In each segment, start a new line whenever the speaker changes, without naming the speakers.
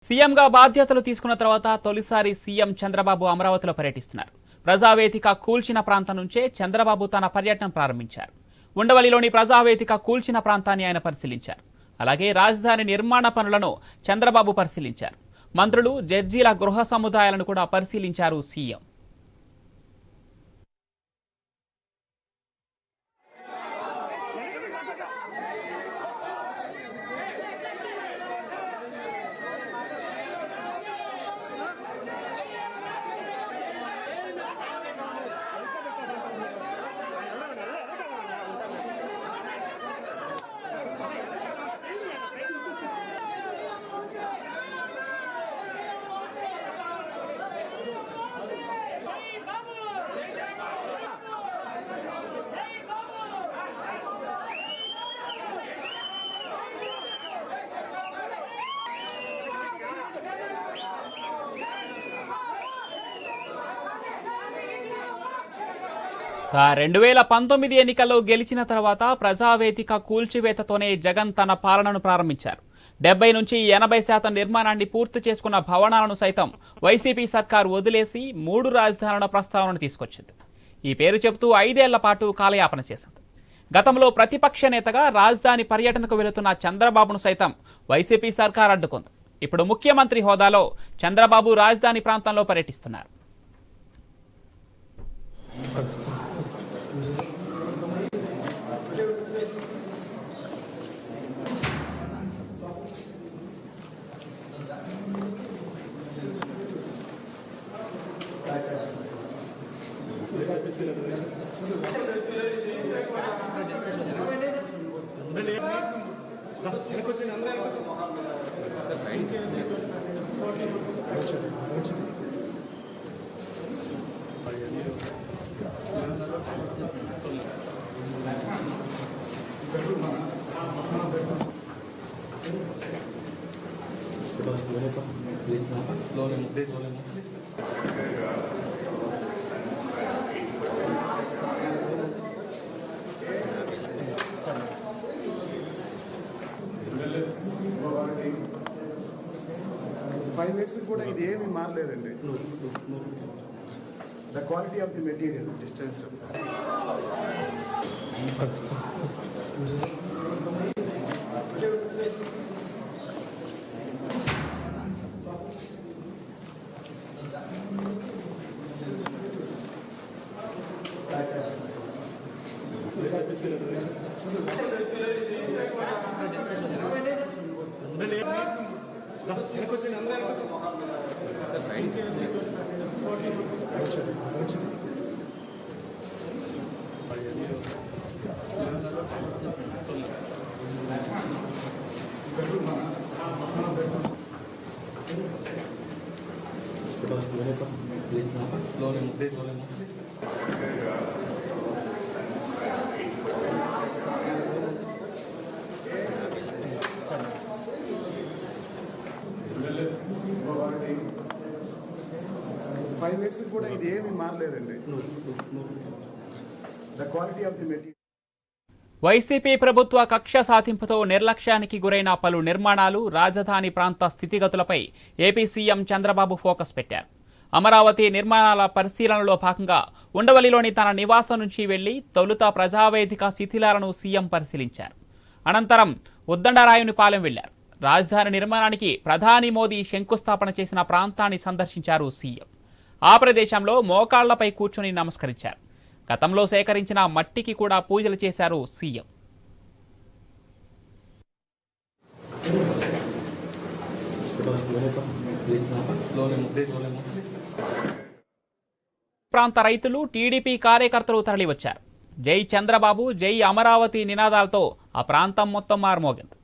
సీఎంగా బాధ్యతలు తీసుకున్న తర్వాత తొలిసారి సీఎం చంద్రబాబు అమరావతిలో పర్యటిస్తున్నారు. ప్రజావేదిక కూల్చిన ప్రాంతం నుంచే చంద్రబాబు తన పర్యటన ప్రారంభించారు. ఉండవల్లిలోని ప్రజావేదిక కూల్చిన ప్రాంతాన్ని ఆయన పరిశీలించారు. అలాగే రాజధాని నిర్మాణ పనులను చంద్రబాబు పరిశీలించారు. మంత్రులు, జడ్జీల గృహ సముదాయాలను కూడా పరిశీలించారు సీఎం. కా 2019 ఎన్నికల్లో గెలిచిన తర్వాత ప్రజావేదిక కూల్చివేతతోనే జగన్ తన పాలనను ప్రారంభించారు. 70 నుంచి 80% నిర్మాణాన్ని పూర్తి చేసుకున్న భవనాలను సైతం వైసీపీ సర్కార్ వదిలేసి 3 రాజధానుల ప్రస్తావనను తీసుకొచ్చింది. ఈ పేరు చెబుతూ 5 ఏళ్ల పాటు కాలయాపన చేసింది. గతంలో ప్రతిపక్ష నేతగా రాజధాని పర్యటనకు వెళుతున్న చంద్రబాబును సైతం వైసీపీ సర్కార్ అడ్డుకుంది. ఇప్పుడు ముఖ్యమంత్రి హోదాలో చంద్రబాబు రాజధాని ప్రాంతంలో పర్యటిస్తున్నారు.
Five years కూడా ఇది ఏమీ మారలేదండి. The quality of the material, distance. Five years కూడా ఇది ఏమీ మారలేదండి. The quality of the material.
YCP ప్రభుత్వ కక్ష సాధింపుతో నిర్లక్ష్యానికి గురైన పలు నిర్మాణాలు, రాజధాని ప్రాంత స్థితిగతులపై ఏపీ సీఎం చంద్రబాబు ఫోకస్ పెట్టారు. అమరావతి నిర్మాణాల పరిశీలనలో భాగంగా ఉండవల్లిలోని తన నివాసం నుంచి వెళ్లి తొలుత ప్రజావేదిక శిథిలాలను సీఎం పరిశీలించారు. అనంతరం ఉద్దండరాయునిపాలెం వెళ్లారు. రాజధాని నిర్మాణానికి ప్రధాని మోదీ శంకుస్థాపన చేసిన ప్రాంతాన్ని సందర్శించారు సీఎం. ఆ ప్రదేశంలో మోకాళ్లపై కూర్చొని నమస్కరించారు. గతంలో సేకరించిన మట్టికి కూడా పూజలు చేశారు సీఎం. ప్రాంత రైతులు, టీడీపీ కార్యకర్తలు తరలివచ్చారు. జై చంద్రబాబు, జై అమరావతి నినాదాలతో ఆ ప్రాంతం మొత్తం మారుమోగింది.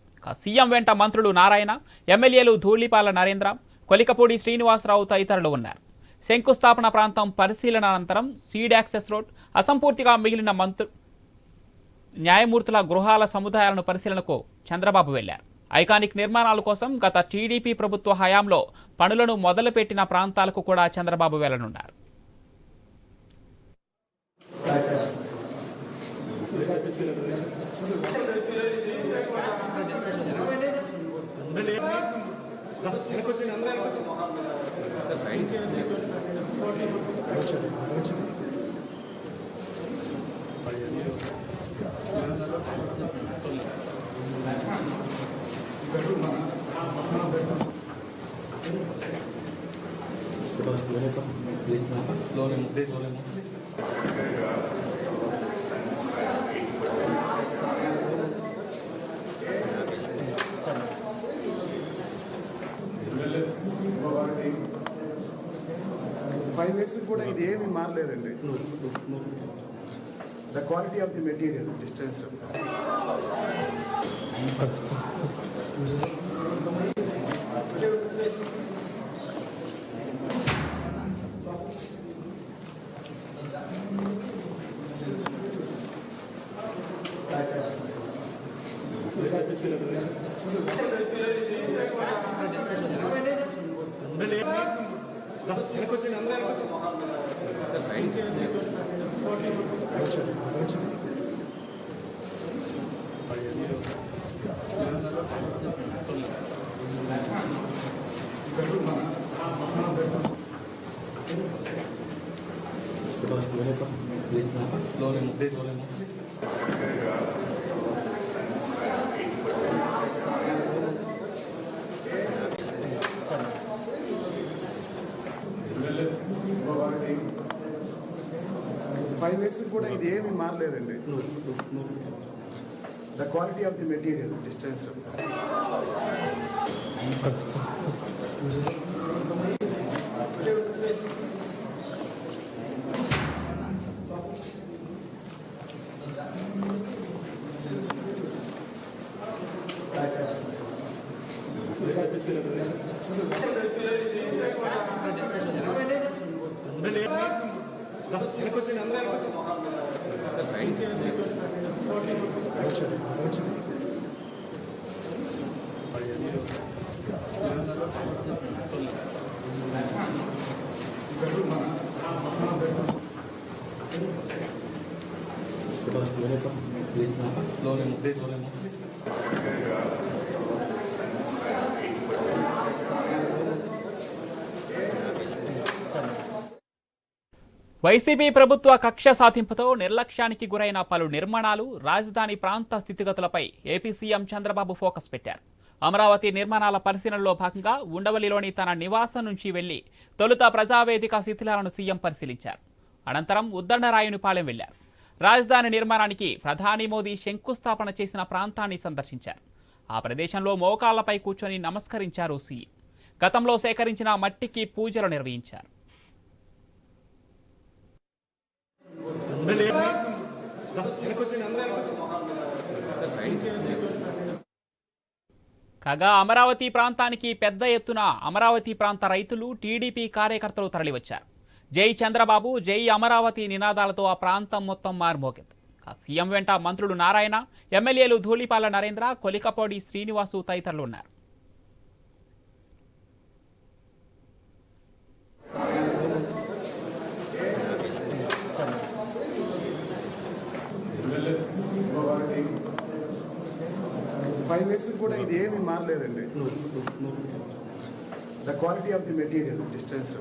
సీఎం వెంట మంత్రులు నారాయణ, ఎమ్మెల్యేలు ధూళిపాల నరేంద్ర, కొలికపూడి శ్రీనివాసరావు తదితరులు ఉన్నారు. శంకుస్థాపన ప్రాంతం పరిశీలన అనంతరం సీడ్ యాక్సెస్ రోడ్, అసంపూర్తిగా మిగిలిన న్యాయమూర్తుల గృహాల సముదాయాలను పరిశీలనకు చంద్రబాబు వెళ్లారు. ఐకానిక్ నిర్మాణాల కోసం గత టీడీపీ ప్రభుత్వ హయాంలో పనులను మొదలుపెట్టిన ప్రాంతాలకు కూడా చంద్రబాబు వెళ్లనున్నారు.
వెనకొచ్చిన ఫైవ్ ఇయర్స్ కూడా ఇది ఏమి మారలేదండి. The quality of the material distance. Five years కూడా ఇది ఏమి మారలేదండి. The quality of the material distance.
YCP ప్రభుత్వ కక్ష సాధింపుతో నిర్లక్ష్యానికి గురైన పలు నిర్మాణాలు, రాజధాని ప్రాంత స్థితిగతులపై ఏపీ సీఎం చంద్రబాబు ఫోకస్ పెట్టారు. అమరావతి నిర్మాణాల పరిశీలనలో భాగంగా ఉండవల్లిలోని తన నివాసం నుంచి వెళ్లి తొలుత ప్రజావేదిక శిథిలాలను సీఎం పరిశీలించారు. అనంతరం ఉద్దండరాయునిపాలెం వెళ్లారు. రాజధాని నిర్మాణానికి ప్రధాని మోదీ శంకుస్థాపన చేసిన ప్రాంతాన్ని సందర్శించారు. ఆ ప్రదేశంలో మోకాళ్లపై కూర్చొని నమస్కరించారు సీఎం. గతంలో సేకరించిన మట్టికి పూజలు నిర్వహించారు. కాగా అమరావతి ప్రాంతానికి పెద్ద ఎత్తున అమరావతి ప్రాంత రైతులు, టీడీపీ కార్యకర్తలు తరలివచ్చారు. జై చంద్రబాబు, జై అమరావతి నినాదాలతో ఆ ప్రాంతం మొత్తం మారుమోగింది. సీఎం వెంట మంత్రులు నారాయణ, ఎమ్మెల్యేలు ధూళిపాల నరేంద్ర, కొలికపొడి శ్రీనివాసు తదితరులు ఉన్నారు.
ఫైవ్ ఇయర్స్ కూడా ఇది ఏమి మారలేదండి. The quality of the material distance.